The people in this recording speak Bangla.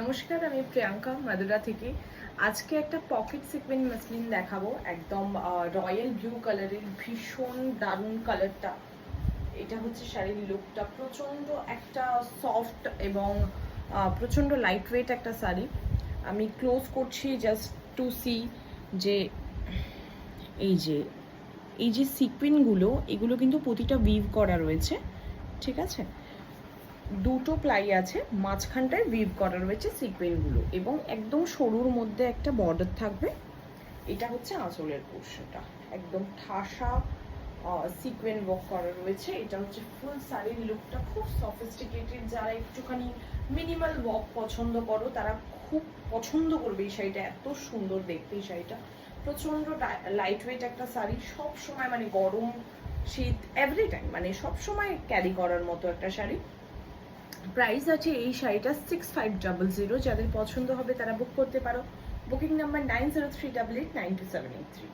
নমস্কার, আমি প্রিয়াঙ্কা মাদুরা থেকে। আজকে একটা পকেট সিকোয়েন্স মাসলিন দেখাবো, একদম রয়্যাল ব্লু কালারের, ভীষণ দারুণ কালারটা। এটা হচ্ছে শাড়ির লুকটা, প্রচণ্ড একটা সফট এবং প্রচণ্ড লাইট ওয়েট একটা শাড়ি। আমি ক্লোজ করছি জাস্ট টু সি যে এই যে সিকোয়েন্সগুলো, এগুলো কিন্তু প্রতিটা উইভ করা রয়েছে, ঠিক আছে। দুটো প্লাই আছে, মাঝখানটায় উইভ করা রয়েছে সিকোয়েন্সগুলো, এবং একদম সরুর মধ্যে একটা বর্ডার থাকবে। এটা হচ্ছে আঁচলের পোর্শনটা, একদম ঠাসা সিকোয়েন্স ওয়ার্ক করা রয়েছে। এটা হচ্ছে ফুল শাড়ির লুকটা, খুব সফিস্টিকেটেড। যারা একটুখানি মিনিমাল ওয়ার্ক পছন্দ করো তারা খুব পছন্দ করবে এই শাড়িটা, এত সুন্দর দেখতে এই শাড়িটা। প্রচণ্ড লাইট ওয়েট একটা শাড়ি, সব সময় মানে গরম শীত এভরি টাইম মানে সব সময় ক্যারি করার মতো একটা শাড়ি। প্রাইস আছে এই শাড়িটা 6500। যাদের পছন্দ হবে তারা বুক করতে পারো। Booking number 9038892783।